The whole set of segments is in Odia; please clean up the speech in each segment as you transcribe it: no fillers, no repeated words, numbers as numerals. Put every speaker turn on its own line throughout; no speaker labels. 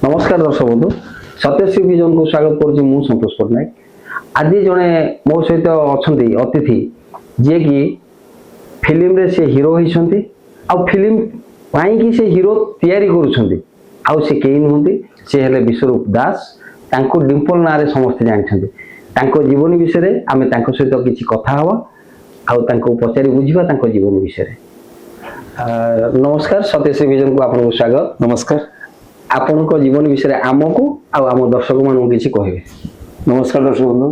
नमस्कार दर्शक बंधु सत्यश्री विजन को स्वागत करुच्ची मु संतोष पट्टनायक। आज जड़े मो सहित अच्छा अतिथि जी की फिल्म रे से हीरो होती फिल्म पाई से हीरो तैयारी करुँच से कई नुहति से हेले विश्वरूप दास। डिम्पल ना समस्ते जानते जीवन विषय आम सहित किसी कथा हवा पचारि बुझा जीवन विषय। नमस्कार सत्यश्री विजन को आपको स्वागत।
नमस्कार।
आपण को जीवन विषय आमको आम दर्शक मान किसी कहे।
नमस्कार दर्शक बंधु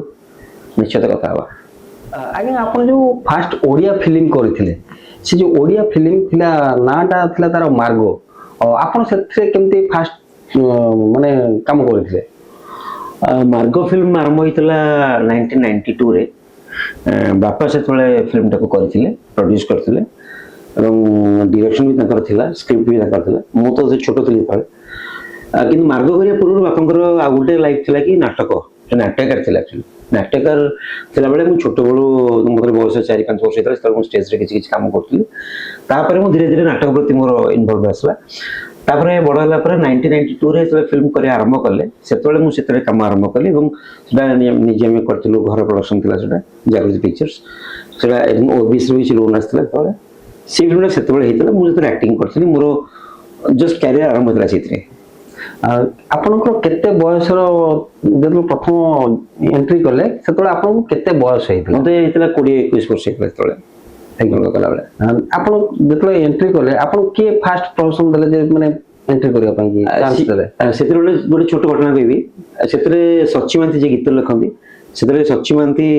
निश्चित कथा हवा।
आज्ञा आप जो फास्ट ओडिया फिल्म करते से जो ओडिया फिल्म थिला नाटा थिला तार मार्गो आपन से केमती फास्ट माने काम करते।
मार्गो फिल्म आरंभ होइतला 1992 रे बापा से फिल्म टाको करथिले प्रोड्यूस करथिले एवं डायरेक्शन भी ताकर थिला स्क्रिप्ट भी ताकर थिला। मु तो छोटो थिली तळे किंतु मार्गो करिया पूर्व बापांकर आ गुटे लाइफ थिला कि नाटक नाटककार थिला। एक्चुअली नाटककार थिला बेले मु छोटो बळू मोर बयस 4-5 वर्ष थिला त मु स्टेज रे किछि काम करथिली। तापर मु धीरे धीरे नाटक प्रति मोर इन्वॉल्व आसला। तापर बड़ होला पर 1992 रे से फिल्म करे आरंभ करले सेतबेले मु सेतरे काम आरंभ करली एवं सेटा निजे में करथिलु घर प्रोडक्शन थिला सेटा जागृति पिक्चर्स सेटा ओबीसी रो किछि लोन आस्थिला तळे से फिल्म सेतबेले हेतला मु जेतरे एक्टिंग करथिली मोर जस्ट कैरियर आरंभ होतला सेतरे।
आपनकर केते बयस रो प्रथम एंट्री कले सेतबेले आपन केते बयस हेतला?
मते हेतला 20-21 वर्ष हेतला तळे एक्टिंग कला बेले।
आपन जेतले एंट्री कले आपन के फास्ट प्रोफेशन देले जे माने एंट्री करिया पई की चांस देले
सेतरे गोटे छोट घटना कहबी। सेतरे सच्ची मानती जे गीत लिखंती सेतरे सच्ची मानती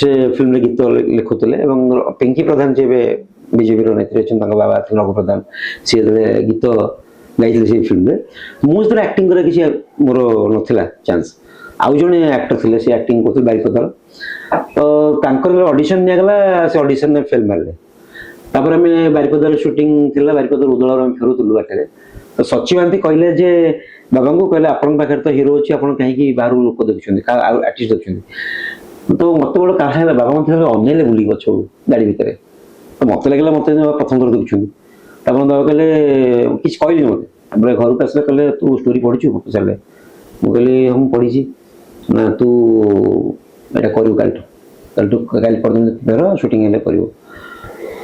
से फिल्म रे गीत लिखुतले एवं पिंकी प्रधान जे बीजेपी रो नेत्री छन तांका बाबा नगु प्रधान से गीत गाइले से फिल्म रे मु जेतरे एक्टिंग करे किछि मोर नथिला चांस। आउ जने एक्टर थिले से एक्टिंग करथि बारिपदर तो तांकर ऑडिशन निया गला से ऑडिशन में फेल मारले। तापर हमें बारिपदर शूटिंग थिला बारिपदर उदळर हम फेरुतलु बाटे तो सच्ची मानती कहले जे बाबा को कहले आपन पाखर तो हीरो अछि आपन काहे की बाहर लोक देखछन का आर्टिस्ट देखछन तो मते बड़ काहे बाबा मते अनेले बुली गछो गाड़ी भितरे तो मते लागला मते प्रथम कर देखछन। तापर बाबा कहले किछ कहली मते हमरे घर को आसले कहले तू स्टोरी पढिछु मते चले मु कहले हम पढिछि ना तू एटा करू कालटू काल परदिन फेर शूटिंग हेले करिवो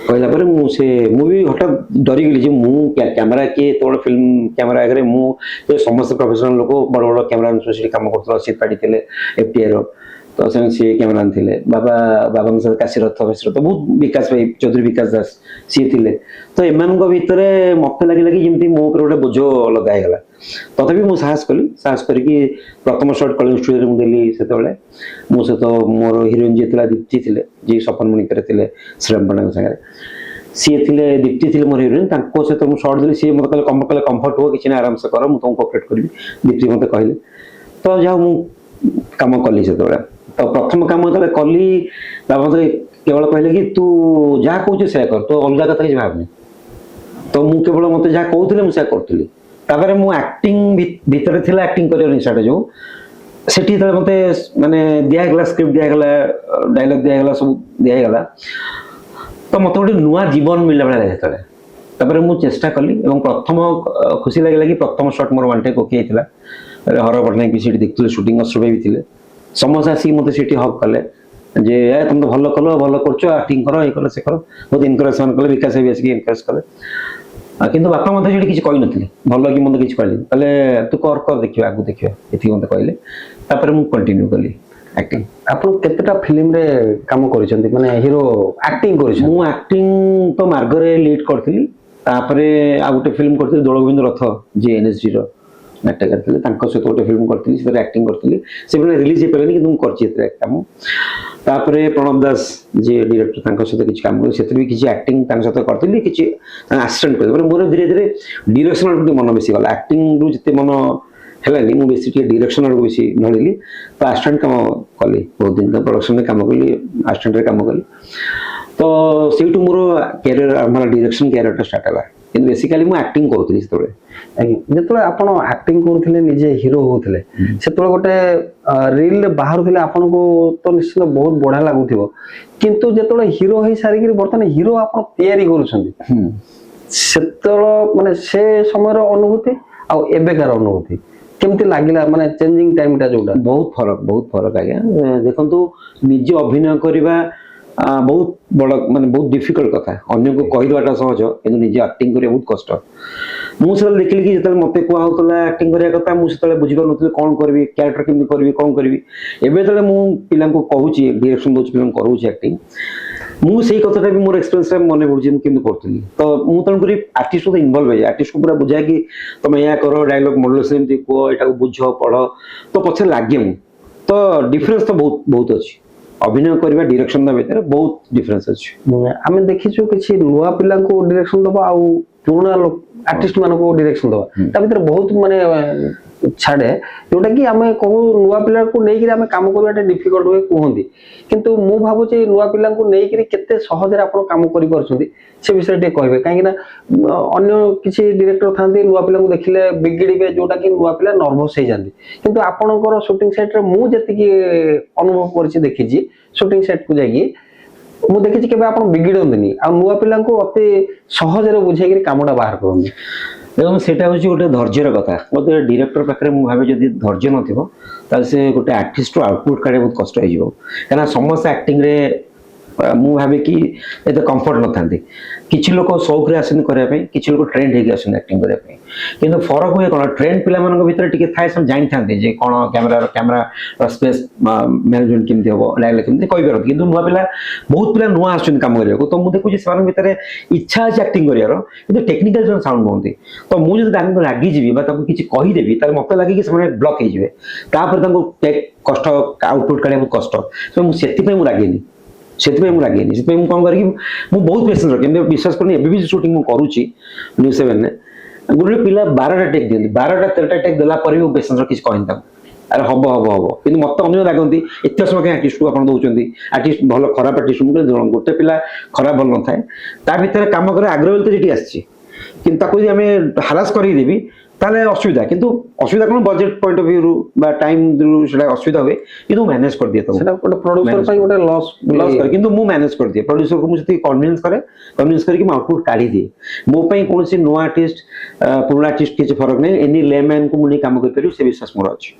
कहला पर मु से मु भी हठात डरी गेली जे मु कैमरा के तोड़ फिल्म कैमरा आगे मु समस्त प्रोफेशनल लोक बड़ बड़ कैमरा से काम करथला से पाडी थिले एफटीआर तो से कैमरा थिले बाबा बाबा सर काशीरथ तो बहुत विकास भाई चौधरी विकास दास सी थिले तो एमान को भीतर मते लागि लागि जेमती मो ऊपर गोटे बोझ लगा गला तथापि मु साहस करके प्रथम शॉट कलिंग स्टूडियो मु देली सेतबेले मो से तो मोर हीरोइन जेतला दीप्ति थिले जे सपन मुनि करे थिले श्रम बना संगे सी थिले दीप्ति थिले मोर हीरोइन तांको से तो मु शॉट देली सी मते कहले कंफर्ट हो किछि ना आराम से कर मु तुम कोऑपरेट करबी दीप्ति मते कहले तो जाऊ मु काम कली सेतबेले तो प्रथम काम तले कली बाबा मते केवल कहले कि तू जा कहू से कर तो अलगा कथा कि भाबनी तो मु केवल मते जा कहउथिले मु से करथली। तापर मु एक्टिंग भीतर थिला एक्टिंग करियो निसाडे जो सेठी तले मते माने दिया गला स्क्रिप्ट दिया गला डायलॉग दिया गला सब दिया गला तो मते गोटे नुआ जीवन मिलला बेला लागै तले। तापर मु चेष्टा कली एवं प्रथम खुशी लागला कि प्रथम शॉट मोर वांटे कोकी आइतला हर पटनायक भी सीट देखथले शूटिंग असुबे भी थिले समस्त आसी मते सीटी हक कले जे ए तुम तो भलो करछो एक्टिंग करो ए करो से करो बहुत इनकरेजमेंट कले विकास भी आसी इनकरेज कले किंतु बापा मते जेडी किछ कहि नथिले भलो कि मते किछ कहले कहले तू कर देखियो आगु देखियो एथि मते कहले। तापर मु कंटिन्यू कली एक्टिंग।
आपन केतेटा फिल्म रे काम करिसंती माने हीरो एक्टिंग करिसन?
मु एक्टिंग तो मार्ग रे लीड करथिली तापर आ गुटे फिल्म करथिली दोलगोविंद रथ जे एनएसडी रो नाटक करथिले तांको से गोटे फिल्म करथिली से एक्टिंग करथिली से फिल्म रिलीज हे परनी कि तुम करछि एते काम। तापर प्रणव दास जे डायरेक्टर तांको से किछ काम से भी किछ एक्टिंग तांको से करथिली किछ असिस्टेंट कर मोर धीरे धीरे डायरेक्शनल प्रति मन बेसी गला एक्टिंग रु जते मन हेलानी मु बेसी के डायरेक्शनल बेसी नळिली तो असिस्टेंट काम कली बहुत दिन का प्रोडक्शन में काम कली असिस्टेंट रे काम कली तो सेटू मोर कैरियर हमरा डायरेक्शन कैरियर स्टार्ट हला किंतु बेसिकली मु एक्टिंग करथली सेतबे।
जेतले आपण एक्टिंग करथिले निजे हीरो होथिले सेतले गोटे रील रे बाहर थिले आपण को तो निश्चित बहुत बढ़िया लागुथिबो किंतु जेतले हीरो होई सारी कि बर्तन हीरो आपण तैयारी करूछंती सेतले माने से समय रो अनुभूति आ एबेकार अनुभूति କେମିତି ଲାଗିଲା ମାନେ ଚେଞ୍ଜିଂ ଟାଇମଟା ଯୋଉଟା?
ବହୁତ ଫରକ ଆଜ୍ଞା। ଦେଖନ୍ତୁ ନିଜେ ଅଭିନୟ କରିବା ବହୁତ ବଡ଼ ମାନେ ବହୁତ ଡିଫିକଲ୍ଟ କଥା। ଅନ୍ୟକୁ କହିଦେବାଟା ସହଜ କିନ୍ତୁ ନିଜେ ଆକ୍ଟିଂ କରିବା ବହୁତ କଷ୍ଟ। ମୁଁ ସେତେବେଳେ ଦେଖିଲି କି ଯେତେବେଳେ ମୋତେ କୁହା ହଉଥିଲା ଆକ୍ଟିଂ କରିବା କଥା ମୁଁ ସେତେବେଳେ ବୁଝିପାରୁନଥିଲି କ'ଣ କରିବି, କ୍ୟାରେକ୍ଟର କେମିତି କରିବି, କ'ଣ କରିବି। ଏବେ ଯେତେବେଳେ ମୁଁ ପିଲାଙ୍କୁ କହୁଛି, ଡିରେକ୍ସନ ଦଉଛି, ପିଲାଙ୍କୁ କରୁଛି ଆକ୍ଟିଂ, ମୁଁ ସେଇ କଥାଟା ବି ମୋର ଏକ୍ସପିରିଏନ୍ସରେ ମନେ ପଡୁଛି ମୁଁ କେମିତି କରୁଥିଲି। ତ ମୁଁ ତେଣୁକରି ଆର୍ଟିଷ୍ଟ ସହିତ ଇନଭଲ୍ଭ ହେଇଯାଏ, ଆର୍ଟିଷ୍ଟକୁ ପୁରା ବୁଝାଏ କି ତମେ ଏହା କର, ଡାଇଲଗ ମଡୁଲେସନ ଏମିତି କୁହ, ଏଟାକୁ ବୁଝ, ପଢ, ତ ପଛରେ ଲାଗେ ମୁଁ। ତ ଡିଫରେନ୍ସ ତ ବହୁତ ଅଛି, ଅଭିନୟ କରିବା ଡିରେକ୍ସନ ଭିତରେ ବହୁତ ଡିଫରେନ୍ସ ଅଛି।
ଆମେ ଦେଖିଛୁ କିଛି ନୂଆ ପିଲାଙ୍କୁ ଡିରେକ୍ସନ ଦବା ଆଉ ପୁରୁଣା ଆର୍ଟିଷ୍ଟ ମାନଙ୍କୁ ଡିରେକ୍ସନ ଦବା, ତା ଭିତରେ ବହୁତ ମାନେ ଛାଡେ, ଯୋଉଟା କି ଆମେ କହୁ ନୂଆ ପିଲାକୁ ନେଇକି ଆମେ କାମ କରିବାଟା ଡିଫିକଲ୍ଟ ହୁଏ କୁହନ୍ତି। କିନ୍ତୁ ମୁଁ ଭାବୁଛି ନୂଆ ପିଲାଙ୍କୁ ନେଇକି କେତେ ସହଜରେ ଆପଣ କାମ କରିପାରୁଛନ୍ତି ସେ ବିଷୟରେ ଟିକେ କହିବେ। କାହିଁକି ନା ଅନ୍ୟ କିଛି ଡିରେକ୍ଟର ଥାନ୍ତି ନୂଆ ପିଲାଙ୍କୁ ଦେଖିଲେ ବିଗିଡ଼ିବେ, ଯୋଉଟା କି ନୂଆ ପିଲା ନର୍ଭସ ହେଇଯାନ୍ତି। କିନ୍ତୁ ଆପଣଙ୍କର ସୁଟିଂ ସେଟରେ ମୁଁ ଯେତିକି ଅନୁଭବ କରିଛି, ଦେଖିଛି ସୁଟିଂ ସେଟକୁ ଯାଇକି, ମୁଁ ଦେଖିଛି କେବେ ଆପଣ ବିଗିଡନ୍ତିନି ଆଉ ନୂଆ ପିଲାଙ୍କୁ ଅତି ସହଜରେ ବୁଝେଇକିରି କାମଟା ବାହାର କରନ୍ତି।
ଏବଂ ସେଇଟା ହେଉଛି ଗୋଟେ ଧୈର୍ଯ୍ୟର କଥା। ଗୋଟେ ଡିରେକ୍ଟର ପାଖରେ ମୁଁ ଭାବେ ଯଦି ଧୈର୍ଯ୍ୟ ନଥିବ ତାହେଲେ ସେ ଗୋଟେ ଆର୍ଟିଷ୍ଟର ଆଉଟପୁଟ୍ କାଢ଼ିବା ବହୁତ କଷ୍ଟ ହେଇଯିବ। କାହିଁକିନା ସମସ୍ତେ ଆକ୍ଟିଂରେ ମୁଁ ଭାବେ କି ଏତେ କମ୍ଫର୍ଟ ନଥାନ୍ତି। କିଛି ଲୋକ ସଉକରେ ଆସନ୍ତି କରିବା ପାଇଁ, କିଛି ଲୋକ ଟ୍ରେଣ୍ଡ ହେଇକି ଆସନ୍ତି ଆକ୍ଟିଂ କରିବା ପାଇଁ। କିନ୍ତୁ ଫରକ ହୁଏ କ'ଣ, ଟ୍ରେଣ୍ଡ ପିଲାମାନଙ୍କ ଭିତରେ ଟିକେ ଥାଏ, ସେମାନେ ଜାଣିଥାନ୍ତି ଯେ କ'ଣ କ୍ୟାମେରା ସ୍ପେସ୍ ମ୍ୟାନେଜମେଣ୍ଟ କେମିତି ହେବ, ଡାଇଲଗ କେମିତି କହିପାରନ୍ତି। କିନ୍ତୁ ନୂଆ ପିଲା ବହୁତ ପିଲା ନୂଆ ଆସୁଛନ୍ତି କାମ କରିବାକୁ, ତ ମୁଁ ଦେଖୁଛି ସେମାନଙ୍କ ଭିତରେ ଇଚ୍ଛା ଅଛି ଆକ୍ଟିଂ କରିବାର, କିନ୍ତୁ ଟେକ୍ନିକାଲ ସେମାନେ ସାଉଣ୍ଡ ହୁଅନ୍ତି। ତ ମୁଁ ଯଦି ତାଙ୍କୁ ରାଗିଯିବି ବା ତାଙ୍କୁ କିଛି କହିଦେବି ତାହେଲେ ମୋତେ ଲାଗେ କି ସେମାନେ ବ୍ଲକ୍ ହେଇଯିବେ, ତାପରେ ତାଙ୍କୁ କଷ୍ଟ ଆଉଟପୁଟ୍ କାଢ଼ିବା ବହୁତ କଷ୍ଟ। ସେଥିପାଇଁ ମୁଁ ରାଗେନି। ସେଥିପାଇଁ ମୁଁ କ'ଣ କରିକି ମୁଁ ବହୁତ ପେସେନ୍ସ ରଖେ। ଏମିତି ବିଶ୍ୱାସ କରୁନି, ଏବେ ବି ସୁଟିଂ ମୁଁ କରୁଛି ନ୍ୟୁଜ୍ 7ରେ, ଗୋଟେ ପିଲା 12ଟା ଟେକ୍ ଦିଅନ୍ତି, 12ଟା 13ଟା ଟେକ୍ ଦେଲା ପରେ ବି ମୁଁ ପେସେନ୍ସ କିଛି କହିନି ତାଙ୍କୁ, ଆରେ ହବ। କିନ୍ତୁ ମୋତେ ଅନ୍ୟ ରାଗନ୍ତି ଏତେ ସମୟ କାହିଁ ଆର୍ଟିଷ୍ଟକୁ ଆପଣ ଦେଉଛନ୍ତି, ଆର୍ଟିଷ୍ଟ ଭଲ ଖରାପ ଆର୍ଟିଷ୍ଟ। ମୁଁ କହିଲି ଗୋଟେ ପିଲା ଖରାପ ଭଲ ନଥାଏ, ତା ଭିତରେ କାମ କରିବା ଆଗ୍ରହ ତ ସେଠି ଆସିଛି, କିନ୍ତୁ ତାକୁ ଯଦି ଆମେ ହାରାସ କରିଦେବି ତାହେଲେ ଅସୁବିଧା। କିନ୍ତୁ ଅସୁବିଧା କ'ଣ, ବଜେଟ୍ ପଏଣ୍ଟ ଅଫ ଭ୍ୟୁରୁ ବା ଟାଇମ୍ରୁ ସେଟା ଅସୁବିଧା ହୁଏ, କିନ୍ତୁ ମ୍ୟାନେଜ କରିଦିଏ। ତାକୁ
ସେଟା ଗୋଟେ ପ୍ରଡ୍ୟୁସର ପାଇଁ ଗୋଟେ ଲସ୍
କରେ, କିନ୍ତୁ ମୁଁ ମ୍ୟାନେଜ କରିଦିଏ। ପ୍ରଡ୍ୟୁସରକୁ ମୁଁ ସେତିକି କନଭିନ୍ସ କରିକି ମୁଁ ଆଉଟପୁଟ୍ କାଢ଼ିଦିଏ। ମୋ ପାଇଁ କୌଣସି ନୂଆ ଆର୍ଟିଷ୍ଟ ପୁରୁଣା ଆର୍ଟିଷ୍ଟ କିଛି ଫରକ ନାହିଁ, ଏନି ଲେମ୍ୟାନକୁ ମୁଁ ନେଇ କାମ କରିପାରିବି, ସେ ବିଶ୍ୱାସ ମୋର ଅଛି।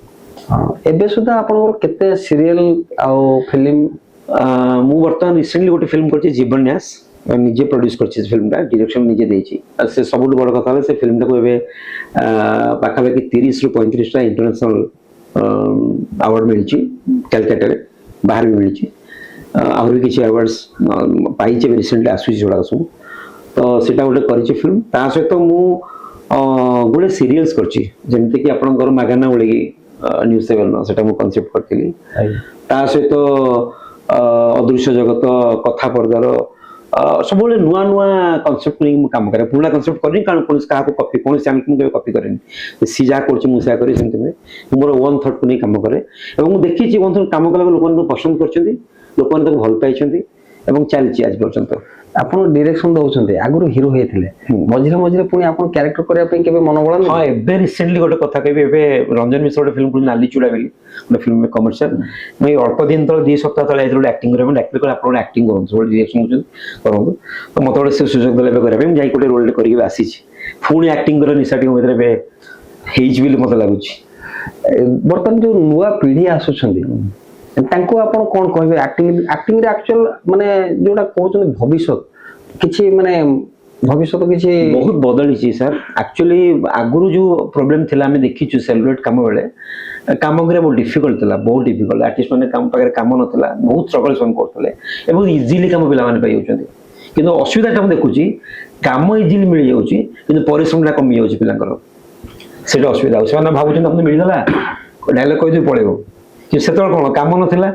ଏବେ ସୁଦ୍ଧା ଆପଣଙ୍କର କେତେ ସିରିଏଲ ଆଉ ଫିଲ୍ମ?
ମୁଁ ବର୍ତ୍ତମାନ ରିସେଣ୍ଟଲି ଗୋଟେ ଫିଲ୍ମ କରିଛି ଜୀବନ ନ୍ୟାସ, ନିଜେ ପ୍ରଡ୍ୟୁସ କରିଛି ସେ ଫିଲ୍ମଟା, ଡିରେକ୍ସନ ନିଜେ ଦେଇଛି। ଆଉ ସେ ସବୁଠୁ ବଡ଼ କଥା ହେଲା ସେ ଫିଲ୍ମଟାକୁ ଏବେ ପାଖାପାଖି 30ରୁ 35ଟା ଇଣ୍ଟରନ୍ୟାସନାଲ ଆୱାର୍ଡ ମିଳିଛି କାଲକାଟାରେ, ବାହାରେ ବି ମିଳିଛି। ଆହୁରି କିଛି ଆୱାର୍ଡସ୍ ପାଇଛି, ଏବେ ରିସେଣ୍ଟଲି ଆସୁଛି ସେଗୁଡ଼ାକ ସବୁ। ତ ସେଇଟା ଗୋଟେ କରିଛି ଫିଲ୍ମ। ତା ସହିତ ମୁଁ ଗୋଟେ ସିରିଏଲ୍ସ କରିଛି, ଯେମିତିକି ଆପଣଙ୍କର ମାଗାନା ବୋଳିକି ନ୍ୟୁଜ୍ 7ର, ସେଇଟା ମୁଁ କନସେପ୍ଟ କରିଥିଲି। ତା ସହିତ ଅଦୃଶ୍ୟ ଜଗତ, କଥା ପର୍ଦ୍ଦାର ସବୁବେଳେ ନୂଆ କନସେପ୍ଟ ନେଇକି ମୁଁ କାମ କରେ। ପୁରୁଣା କନସେପ୍ଟ କରିନି, କାରଣ କାହାକୁ କପି, କୌଣସି ଚ୍ୟାନେଲକୁ ମୁଁ କେବେ କପି କରେନି। ସିଏ ଯାହା କରୁଛି ମୁଁ ସେୟା କରେ, ସେମିତି ନୁହେଁ। ମୁଁ ମୋର ଓନ୍ ଥଟ୍କୁ ନେଇ କାମ କରେ ଏବଂ ମୁଁ ଦେଖିଛି ଓନ୍ ଥଟ୍ କାମ କଲାବେଳେ ଲୋକମାନଙ୍କୁ ପସନ୍ଦ କରିଛନ୍ତି, ଲୋକମାନେ ତାକୁ ଭଲ ପାଇଛନ୍ତି ଏବଂ ଚାଲିଛି ଆଜି ପର୍ଯ୍ୟନ୍ତ।
ଆପଣ ଡିରେକ୍ସନ ଦଉଛନ୍ତି, ଆଗରୁ ହିରୋ ହେଇଥିଲେ, ମଝିରେ ପୁଣି ଆପଣ କ୍ୟାରେକ୍ଟର କରିବା ପାଇଁ କେବେ ମନ ବଳାନ୍ତି?
ହଁ, ଏବେ ରିସେଣ୍ଟଲି ଗୋଟେ କଥା କହିବି, ଏବେ ରଞ୍ଜନ ମିଶ୍ର ଗୋଟେ ଫିଲ୍ମ କରୁଛି ନାଲି ଚୁଡ଼ା ବୋଲି, ଗୋଟେ ଫିଲ୍ମ କମର୍ସିଆଲ। ମୁଁ ଏଇ ଅଳ୍ପ ଦିନ ତଳେ 2 ସପ୍ତାହ ତଳେ ଗୋଟେ ଆକ୍ଟିଂ କରିବା ପାଇଁ ଡାକିଲି, ଆପଣ ଗୋଟେ ଆକ୍ଟିଂ କରନ୍ତୁ, ସବୁବେଳେ ଡିରେକ୍ସନ କରୁଛନ୍ତି କରନ୍ତୁ। ତ ମୋତେ ଗୋଟେ ସେ ସୁଯୋଗ ଦେଲେ ଏବେ କରିବା ପାଇଁ, ମୁଁ ଯାଇକି ଗୋଟେ ରୋଲଟେ କରିକି ଆସିଛି। ପୁଣି ଆକ୍ଟିଂ କରିବା ନିଶାଟି ମୋ ଭିତରେ ଏବେ ହେଇଛି ବୋଲି ମୋତେ ଲାଗୁଛି।
ବର୍ତ୍ତମାନ ଯୋଉ ନୂଆ ପିଢି ଆସୁଛନ୍ତି ତାଙ୍କୁ ଆପଣ କ'ଣ କହିବେ? ଆକ୍ଟିଂରେ ଆକ୍ଚୁଆଲ ମାନେ ଯୋଉଟା କହୁଛନ୍ତି ଭବିଷ୍ୟତ, କିଛି ମାନେ ଭବିଷ୍ୟତ କିଛି
ବହୁତ ବଦଳିଛି ସାର୍। ଆକ୍ଚୁଆଲି ଆଗରୁ ଯୋଉ ପ୍ରୋବ୍ଲେମ ଥିଲା ଆମେ ଦେଖିଛୁ ସେଲିବ୍ରେଟ କାମ ବେଳେ, କାମ କରିବା ବହୁତ ଡିଫିକଲ୍ଟ ଥିଲା, ବହୁତ ଡିଫିକଲ୍ଟ। ଆର୍ଟିଷ୍ଟ ମାନେ କାମ ପାଖରେ କାମ ନଥିଲା, ବହୁତ ଷ୍ଟ୍ରଗଲ ସେମାନେ କରୁଥିଲେ ଏବଂ ଇଜିଲି କାମ ପିଲାମାନେ ପାଇଯାଉଛନ୍ତି। କିନ୍ତୁ ଅସୁବିଧାଟା ମୁଁ ଦେଖୁଛି, କାମ ଇଜିଲି ମିଳିଯାଉଛି କିନ୍ତୁ ପରିଶ୍ରମଟା କମି ଯାଉଛି ପିଲାଙ୍କର, ସେଇଟା ଅସୁବିଧା। ଆଉ ସେମାନେ ଭାବୁଛନ୍ତି ଆପଣଙ୍କୁ ମିଳିଗଲା, ଡାଇଲଗ କହିଦେବି ପଳେଇବ। କିନ୍ତୁ ସେତେବେଳେ କ'ଣ, କାମ ନଥିଲା,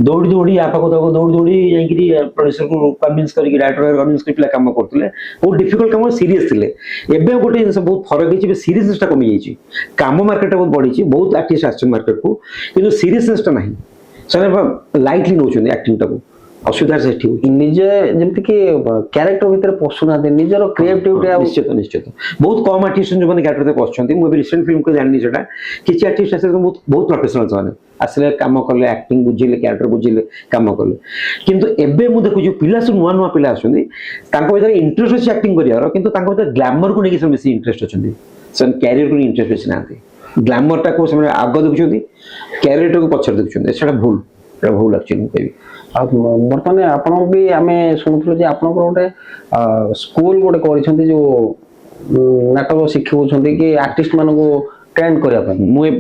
ଦୌଡ଼ି ଆ ପାଖକୁ ତାକୁ ଦୌଡ଼ି ଯାଇକିରି ପ୍ରଡ୍ୟୁସରକୁ କନଭିନ୍ସ କରିକି, ଡାଇରେକ୍ଟର କନଭିନ୍ସ କରି ପିଲା କାମ କରୁଥିଲେ। ବହୁତ ଡିଫିକଲ୍ଟ କାମ, ସିରିୟସ୍ ଥିଲେ। ଏବେ ଗୋଟେ ଜିନିଷ ବହୁତ ଫରକ ହେଇଛି, ଏବେ ସିରିୟସନେସଟା କମିଯାଇଛି। କାମ ମାର୍କେଟଟା ବହୁତ ବଢିଛି, ବହୁତ ଆର୍ଟିଷ୍ଟ ଆସିଛନ୍ତି ମାର୍କେଟକୁ, କିନ୍ତୁ ସିରିୟସନେସଟା ନାହିଁ। ସେମାନେ ଲାଇଟଲି ନେଉଛନ୍ତି ଆକ୍ଟିଂଟାକୁ, ଅସୁବିଧା ସେଠି ହଉଛି।
ନିଜେ ଯେମିତିକି କ୍ୟାରେକ୍ଟର ଭିତରେ ପଶୁନାହାନ୍ତି, ନିଜର କ୍ରିଏଟିଭିଟି।
ନିଶ୍ଚିତ ବହୁତ କମ୍ ଆର୍ଟିଷ୍ଟ ଯୋଉମାନେ କ୍ୟାରେକ୍ଟର ଭିତରେ ପଶୁଛନ୍ତି। ମୁଁ ଏବେ ରିସେଣ୍ଟ ଫିଲ୍ମ ଜାଣିନି ସେଟା, କିଛି ଆର୍ଟିଷ୍ଟ ଆସିଲେ ବହୁତ ପ୍ରଫେସନାଲ, ସେମାନେ ଆସିଲେ କାମ କଲେ, ଆକ୍ଟିଂ ବୁଝିଲେ, କ୍ୟାରେକ୍ଟର ବୁଝିଲେ, କାମ କଲେ। କିନ୍ତୁ ଏବେ ମୁଁ ଦେଖୁଛି ପିଲା ସବୁ ନୂଆ ପିଲା ଆସୁଛନ୍ତି, ତାଙ୍କ ଭିତରେ ଇଣ୍ଟରେଷ୍ଟ ଅଛି ଆକ୍ଟିଂ କରିବାର, କିନ୍ତୁ ତାଙ୍କ ଭିତରେ ଗ୍ଲାମରକୁ ନେଇକି ସେମାନେ ବେଶୀ ଇଣ୍ଟରେଷ୍ଟ ଅଛନ୍ତି, ସେମାନେ କ୍ୟାରିୟରକୁ ନେଇ ଇଣ୍ଟରେଷ୍ଟ ବେଶୀ ନାହାନ୍ତି। ଗ୍ଲାମରଟାକୁ ସେମାନେ ଆଗ ଦେଖୁଛନ୍ତି, କ୍ୟାରିୟରଟାକୁ ପଛରେ ଦେଖୁଛନ୍ତି। ସେଟା ଭୁଲ ଆକ୍ଚୁଆଲି ମୁଁ କହିବି।
ଆଉ ବର୍ତ୍ତମାନ ଆପଣ ବି ଆମେ ଶୁଣୁଥିଲୁ ଯେ ଆପଣଙ୍କର ଗୋଟେ ସ୍କୁଲ ଗୋଟେ କରିଛନ୍ତି ଯୋଉ ନାଟକ ଶିଖଉଛନ୍ତି କି ଆର୍ଟିଷ୍ଟ ମାନଙ୍କୁ ଟ୍ରେନ୍ କରିବା ପାଇଁ।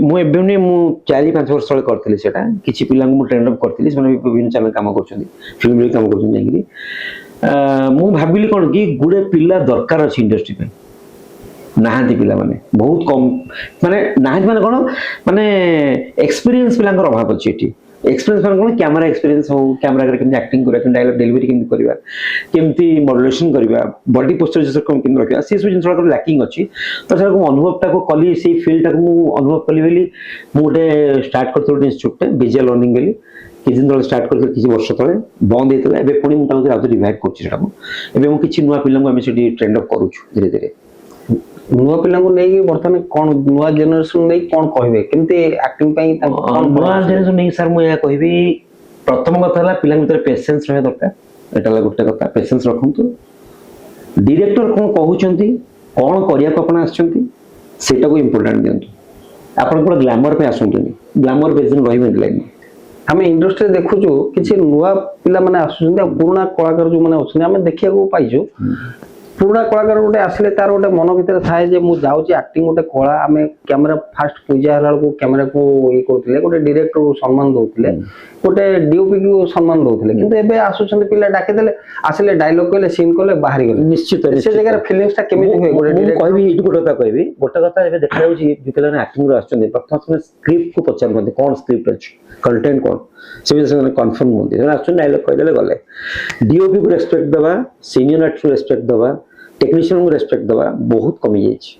ମୁଁ ଏବେ ନୁହେଁ, ମୁଁ 4-5 ବର୍ଷ ତଳେ କରିଥିଲି ସେଟା। କିଛି ପିଲାଙ୍କୁ ମୁଁ ଟ୍ରେନ୍ ଅପ୍ କରିଥିଲି, ସେମାନେ ବିଭିନ୍ନ ଚ୍ୟାନେଲ କାମ କରୁଛନ୍ତି, ଫିଲ୍ମରେ କାମ କରୁଛନ୍ତି ଯାଇକିରି। ମୁଁ ଭାବିଲି କ'ଣ କି ଗୁଡ଼େ ପିଲା ଦରକାର ଅଛି ଇଣ୍ଡଷ୍ଟ୍ରି ପାଇଁ, ନାହାନ୍ତି ପିଲାମାନେ ବହୁତ କମ୍। ମାନେ ନାହାନ୍ତି ମାନେ କ'ଣ, ମାନେ ଏକ୍ସପିରିଏନ୍ସ ପିଲାଙ୍କର ଅଭାବ ଅଛି ଏଠି। ଏକ୍ସପିରିଏନ୍ସ ମାନେ କ'ଣ, କ୍ୟାମେରା ଏକ୍ସପିରିଏନ୍ସ ହଉ, କ୍ୟାମେରା ଆଗରେ କେମିତି ଆକ୍ଟିଂ କରିବା, କେମିତି ଡାଇଲଗ ଡେଲିଭରି କେମିତି କରିବା, କେମିତି ମଡୁଲେସନ କରିବା, ବଡି ପୋସ୍ଚର କେମିତି ରଖିବା, ସେସବୁ ଜିନିଷ ଗୁଡ଼ାକ ଲ୍ୟାକିଂ ଅଛି। ତ ସେଟା ମୁଁ ଅନୁଭବଟାକୁ କଲି, ସେଇ ଫିଲ୍ଡଟାକୁ ମୁଁ ଅନୁଭବ କଲି ବୋଲି ମୁଁ ଗୋଟେ ଷ୍ଟାର୍ଟ କରିଥିଲି ଗୋଟେ ଇନଷ୍ଟିଚ୍ୟୁଟଟେ, ବିଜେ ଲର୍ଣ୍ଣିଂ ବୋଲି। କିଛି ଦିନ ତଳେ ଷ୍ଟାର୍ଟ କରିଥିଲି, କିଛି ବର୍ଷ ତଳେ ବନ୍ଦ ହେଇଥିଲା। ଏବେ ପୁଣି ମୁଁ ତାକୁ ଆଉଥରେ ରିଭାଇଭ୍ କରୁଛି ସେଟାକୁ। ଏବେ ମୁଁ କିଛି ନୂଆ ପିଲାଙ୍କୁ ଆମେ ସେଠି ଟ୍ରେଣ୍ଡ ଅପ୍ କରୁଛୁ ଧୀରେ ଧୀରେ।
ନୂଆ ପିଲାଙ୍କୁ ନେଇକି ବର୍ତ୍ତମାନ କ'ଣ ନୂଆ ଜେନେରେସନ ନେଇକି କ'ଣ କହିବେ, କେମିତି ଆକ୍ଟିଂ ପାଇଁ
ନୂଆ ଜେନେରେସନ ନେଇକି ସାର୍ ମୁଁ ଏହା କହିବି, ପ୍ରଥମ କଥା ହେଲା ପିଲାଙ୍କ ଭିତରେ ପେସେନ୍ସ ରହିବା ଦରକାର। ଏଟା ହେଲା ଗୋଟେ କଥା, ପେସେନ୍ସ ରଖନ୍ତୁ। ଡିରେକ୍ଟର କ'ଣ କହୁଛନ୍ତି, କ'ଣ କରିବାକୁ ଆପଣ ଆସିଛନ୍ତି, ସେଇଟାକୁ ଇମ୍ପୋର୍ଟାଣ୍ଟ ଦିଅନ୍ତୁ। ଆପଣ କ'ଣ ଗ୍ଲାମର ପାଇଁ ଆସନ୍ତୁନି, ଗ୍ଲାମର ବେଜିଂ ରହିବେନି ଲାଇନ୍।
ଆମେ ଇଣ୍ଡଷ୍ଟ୍ରିରେ ଦେଖୁଛୁ କିଛି ନୂଆ ପିଲାମାନେ ଆସୁଛନ୍ତି, ଆଉ ପୁରୁଣା କଳାକାର ଯୋଉମାନେ ଅଛନ୍ତି ଆମେ ଦେଖିବାକୁ ପାଇଛୁ। ପୁରୁଣା କଳାକାର ଗୋଟେ ଆସିଲେ ତାର ଗୋଟେ ମନ ଭିତରେ ଥାଏ ଯେ ମୁଁ ଯାଉଛି ଆକ୍ଟିଂ ଗୋଟେ କଳା। ଆମେ କ୍ୟାମେରା ଫାଷ୍ଟ ପୂଜା ହେଲା ବେଳକୁ କ୍ୟାମେରାକୁ ଇଏ କରୁଥିଲେ, ଗୋଟେ ଡିରେକ୍ଟରକୁ ସମ୍ମାନ ଦଉଥିଲେ, ଗୋଟେ ଡିଓପିକୁ ସମ୍ମାନ ଦଉଥିଲେ। କିନ୍ତୁ ଏବେ ଆସୁଛନ୍ତି ପିଲା, ଡାକିଦେଲେ, ଆସିଲେ, ଡାଇଲଗ କହିଲେ, ସିନ୍ କଲେ, ବାହାରି ଗଲେ।
ନିଶ୍ଚିତ
ସେ ଜାଗାରେ ଫିଲିଂସଟା କେମିତି ହୁଏ? ଗୋଟେ
କହିବି ଏଇଠି ଗୋଟେ କଥା କହିବି। ଗୋଟେ କଥା ଏବେ ଦେଖାଯାଉଛି ଯୋଉ ପିଲାମାନେ ଆକ୍ଟିଂରୁ ଆସୁଛନ୍ତି, ପ୍ରଥମେ ସେମାନେ ସ୍କ୍ରିପ୍ଟକୁ ପଚାରୁଛନ୍ତି କ'ଣ ସ୍କ୍ରିପ୍ଟ ଅଛି, କଣ୍ଟେଣ୍ଟ କ'ଣ, ସେ ବିଷୟରେ ସେମାନେ କନଫର୍ମ ହୁଅନ୍ତି। ସେମାନେ ଆସୁଛନ୍ତି, ଡାଇଲଗ କହିଦେଲେ ଗଲେ। ଡିଓପିକୁ ରେସ୍ପେକ୍ଟ ଦେବା, ସିନିୟର ଆର୍ଟିଷ୍ଟକୁ ରେସ୍ପେକ୍ଟ ଦେବା, ଟେକ୍ନିସିଆନକୁ ରେସ୍ପେକ୍ଟ ଦେବା ବହୁତ କମିଯାଇଛି,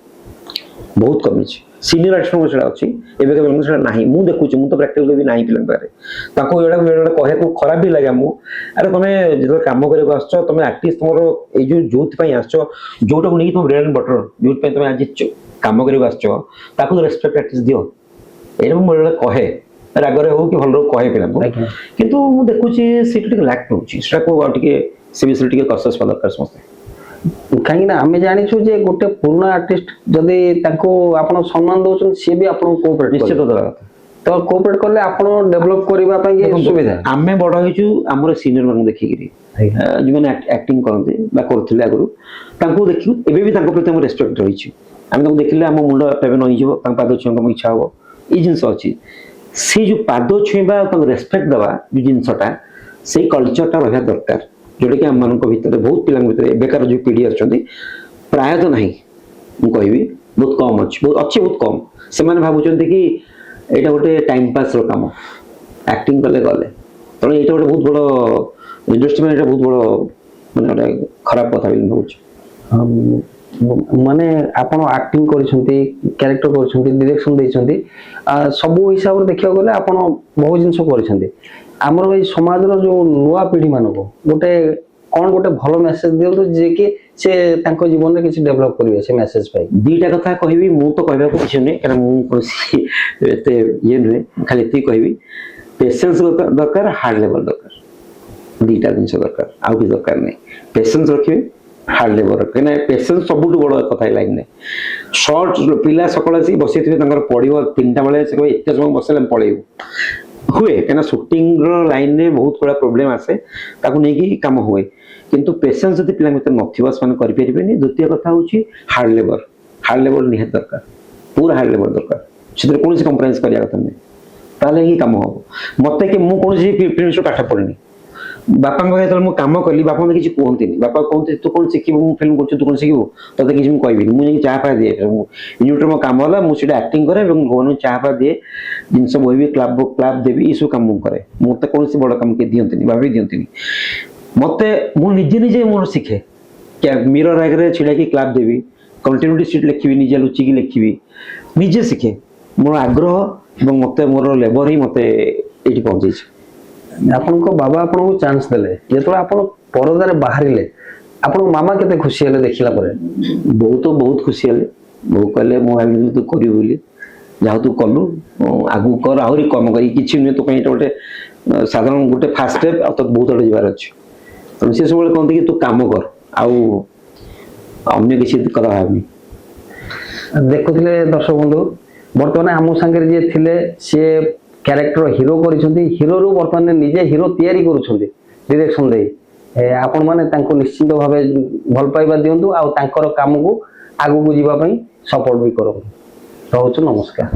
ବହୁତ କମିଛି। ସିନିୟର ଆର୍ଟିଷ୍ଟଙ୍କ ସେଟା ଅଛି, ଏବେ ସେଟା ନାହିଁ। ମୁଁ ଦେଖୁଛି, ମୁଁ ତ ପ୍ରାକ୍ଟିକାଲ ବି ନାହିଁ ପିଲାଙ୍କ ପାଖରେ। ତାଙ୍କୁ ଏଗୁଡ଼ା କହିବାକୁ ଖରାପ ବି ଲାଗେ ଆମକୁ। ଆରେ ତମେ ଯେତେବେଳେ କାମ କରିବାକୁ ଆସୁଛ, ତମେ ଆର୍ଟିଷ୍ଟ ତମର ଏଇ ଯୋଉଥିପାଇଁ ଆସିଛ, ଯୋଉଟାକୁ ନେଇକି ତମ ବ୍ରେଡ୍ ଆଣ୍ଡ ବଟର, ଯୋଉଥିପାଇଁ ତମେ ଆଜି କାମ କରିବାକୁ ଆସିଛ, ତାକୁ ରେସ୍ପେକ୍ଟ ଆର୍ଟିଷ୍ଟ ଦିଅ। ଏଇଟା ମୁଁ ବେଳେବେଳେ କହେ, ରାଗରେ ହଉ କି ଭଲରେ କହେ ପିଲାଙ୍କୁ। କିନ୍ତୁ ମୁଁ ଦେଖୁଛି ସେଇଟା ଟିକେ ଲ୍ୟାକ୍ ରହୁଛି। ସେଟାକୁ ଆଉ ଟିକେ ସେ ବିଷୟରେ ଟିକେ କନସିୟସ୍ ହେବା ଦରକାର ସମସ୍ତେ।
କାହିଁକି ନା ଆମେ ଜାଣିଛୁ ଯେ ଗୋଟେ ପୁରୁଣା ଆର୍ଟିଷ୍ଟ ଯଦି ତାଙ୍କୁ ଆପଣ ସମ୍ମାନ ଦଉଛନ୍ତି, ସିଏ ବି ଆପଣଙ୍କୁ କୋଅପରେଟ୍
ନିଶ୍ଚିତ ଦେବା କଥା।
ତ କୋଅପରେଟ୍ କଲେ ଆପଣ ଡେଭଲପ କରିବା ପାଇଁ ସୁବିଧା।
ଆମେ ବଡ ହେଇଛୁ ଆମର ସିନିୟର ମାନଙ୍କୁ ଦେଖିକିରି, ଯୋଉମାନେ ଆକ୍ଟିଂ କରନ୍ତି ବା କରୁଥିଲେ ଆଗରୁ, ତାଙ୍କୁ ଦେଖିବୁ। ଏବେ ବି ତାଙ୍କ ପ୍ରତି ଆମର ରେସ୍ପେକ୍ଟ ରହିଛି। ଆମେ ତାଙ୍କୁ ଦେଖିଲେ ଆମ ମୁଣ୍ଡ ଏବେ ନଇଯିବ, ତାଙ୍କ ପାଦ ଛୁଇଁବାକୁ ଇଚ୍ଛା ହବ। ଏଇ ଜିନିଷ ଅଛି। ସେ ଯୋଉ ପାଦ ଛୁଇଁବା, ତାଙ୍କୁ ରେସ୍ପେକ୍ଟ ଦେବା ଯୋଉ ଜିନିଷଟା, ସେଇ କଲଚରଟା ରହିବା ଦରକାର। ଯୋଉଟାକି ଆମମାନଙ୍କ ଭିତରେ, ବହୁତ ପିଲାଙ୍କ ଭିତରେ ଏବେକାର ଯୋଉ ପିଢ଼ି ଆସୁଛନ୍ତି, ପ୍ରାୟତଃ ନାହିଁ। ମୁଁ କହିବି ବହୁତ କମ୍ ଅଛି, ବହୁତ କମ୍। ସେମାନେ ଭାବୁଛନ୍ତି କି ଏଇଟା ଗୋଟେ ଟାଇମ୍ ପାସ୍ର କାମ, ଆକ୍ଟିଂ କଲେ ଗଲେ। ତେଣୁ ଏଇଟା ଗୋଟେ ବହୁତ ବଡ଼ ଇଣ୍ଡଷ୍ଟ୍ରି ପାଇଁ ଏଇଟା ବହୁତ ବଡ଼ ମାନେ ଗୋଟେ ଖରାପ କଥା ବୋଲି ଭାବୁଛି।
ମାନେ ଆପଣ ଆକ୍ଟିଂ କରିଛନ୍ତି, କ୍ୟାରେକ୍ଟର କରିଛନ୍ତି, ଡିରେକ୍ସନ ଦେଇଛନ୍ତି, ସବୁ ହିସାବରେ ଦେଖିବାକୁ ଗଲେ ଆପଣ ବହୁ ଜିନିଷ କରିଛନ୍ତି। ଆମର ଏଇ ସମାଜର ଯୋଉ ନୂଆ ପିଢ଼ି ମାନଙ୍କୁ ଗୋଟେ କ'ଣ ଗୋଟେ ଭଲ ମେସେଜ ଦିଅନ୍ତୁ, ଯିଏକି ସେ ତାଙ୍କ ଜୀବନରେ କିଛି ଡେଭଲପ କରିବେ ସେ ମେସେଜ ପାଇଁ।
ଦିଟା କଥା କହିବି, ମୁଁ ତ କହିବାକୁ କିଛି ନୁହେଁ, କାରଣ ମୁଁ କୌଣସି ଏତେ ଇଏ ନୁହେଁ। ଖାଲି ଏତିକି କହିବି, ପେସେନ୍ସ ଦରକାର, ହାର୍ଡ ଲେବର ଦରକାର। ଦିଟା ଜିନିଷ ଦରକାର, ଆଉ କିଛି ଦରକାର ନାହିଁ। ପେସେନ୍ସ ରଖିବେ, ହାର୍ଡ ଲେବର ରଖିବେ। କାହିଁକିନା ପେସେନ୍ସ ସବୁଠୁ ବଡ଼ କଥା ଏ ଲାଇନରେ। ସର୍ଟ ପିଲା ସକାଳେ ଆସିକି ବସିଥିବେ, ତାଙ୍କର ପଡ଼ିବ 3ଟା ବେଳେ, ସେ କହିବେ ଏତେ ସମୟ ବସିଲେ ଆମେ ପଳେଇବୁ। ହୁଏ, କାହିଁକିନା ସୁଟିଂର ଲାଇନରେ ବହୁତ ଗୁଡ଼ା ପ୍ରୋବ୍ଲେମ ଆସେ, ତାକୁ ନେଇକି କାମ ହୁଏ। କିନ୍ତୁ ପେସେନ୍ସ ଯଦି ପିଲାଙ୍କ ଭିତରେ ନଥିବ, ସେମାନେ କରିପାରିବେନି। ଦ୍ୱିତୀୟ କଥା ହେଉଛି ହାର୍ଡ ଲେବର ନିହାତି ଦରକାର, ପୁରା ହାର୍ଡ ଲେବର ଦରକାର। ସେଥିରେ କୌଣସି କମ୍ପ୍ରମାଇଜ କରିବା କଥା ନୁହେଁ, ତାହେଲେ ହିଁ କାମ ହବ। ମତେ କି ମୁଁ କୌଣସି ଫିଲ୍ମ ପାଠ ପଢିନି, ବାପାଙ୍କ ପାଖରେ ଯେତେବେଳେ ମୁଁ କାମ କଲି, ବାପା ମତେ କିଛି କୁହନ୍ତିନି। ବାପା କୁହନ୍ତି ତୁ କ'ଣ ଶିଖିବୁ, ମୁଁ ଫିଲ୍ମ କରୁଛୁ, ତୁ କ'ଣ ଶିଖିବୁ, ତତେ କିଛି ମୁଁ କହିବିନି। ମୁଁ ଯାଇକି ଚାହା ଫା ଦିଏ, ୟୁନିଟ୍ରେ ମୋ କାମ ହେଲା, ମୁଁ ସେଟା ଆକ୍ଟିଂ କରେ ଏବଂ ଭୁବନକୁ ଚାହା ଫା ଦିଏ, ଜିନିଷ ବୋହିବି, କ୍ଲାପ୍ ଦେବି, ଏସବୁ କାମ ମୁଁ କରେ। ମତେ କୌଣସି ବଡ଼ କାମ କିଏ ଦିଅନ୍ତିନି, ଭାବି ଦିଅନ୍ତିନି। ମତେ ମୁଁ ନିଜେ ମୋର ଶିଖେ। ମିରର ଆଗରେ ଛିଡ଼ାକି କ୍ଲାପ୍ ଦେବି, କଣ୍ଟିନ୍ୟୁଟି ସିଟ୍ ଲେଖିବି, ନିଜେ ଲୁଚିକି ଲେଖିବି, ନିଜେ ଶିଖେ। ମୋର ଆଗ୍ରହ ଏବଂ ମତେ ମୋର ଲେବର ହିଁ ମତେ ଏଇଠି ପହଞ୍ଚେଇଛି।
ଆପଣଙ୍କ ବାବା ଆପଣଙ୍କୁ ଚାନ୍ସ ଦେଲେ, ଯେତେବେଳେ ଆପଣ ପରଦାରେ ବାହାରିଲେ, ଆପଣଙ୍କ ମାମା କେତେ ଖୁସି ହେଲେ ଦେଖିଲା ପରେ?
ବହୁତ ଖୁସି ହେଲେ। ବୋଉ କହିଲେ ମୁଁ ଭାବିଲି ତୁ କରିବୁ ବୋଲି, ଯାହା ତୁ କଲୁ, ଆଗକୁ କର, ଆହୁରି କମ କରି, କିଛି ନୁହେଁ ତୋ ପାଇଁ ଏଇଟା ଗୋଟେ ସାଧାରଣ ଗୋଟେ ଫାର୍ଷ୍ଟ ଷ୍ଟେପ୍, ଆଉ ତୋତେ ବହୁତ ଆଡ଼େ ଯିବାର ଅଛି। ତେଣୁ ସେ ସବୁବେଳେ କହନ୍ତି କି ତୁ କାମ କର, ଆଉ ଅନ୍ୟ କିଛି କଥା ଭାବନି।
ଦେଖୁଥିଲେ ଦର୍ଶକ ବନ୍ଧୁ, ବର୍ତ୍ତମାନ ଆମ ସାଙ୍ଗରେ ଯିଏ ଥିଲେ ସିଏ କ୍ୟାରେକ୍ଟର ହିରୋ କରିଛନ୍ତି, ହିରୋରୁ ବର୍ତ୍ତମାନ ନିଜେ ହିରୋ ତିଆରି କରୁଛନ୍ତି ଡିରେକ୍ସନ ଦେଇ। ଆପଣମାନେ ତାଙ୍କୁ ନିଶ୍ଚିନ୍ତ ଭାବେ ଭଲ ପାଇବା ଦିଅନ୍ତୁ ଆଉ ତାଙ୍କର କାମକୁ ଆଗକୁ ଯିବା ପାଇଁ ସପୋର୍ଟ ବି କରନ୍ତୁ। ରହୁଛୁ, ନମସ୍କାର।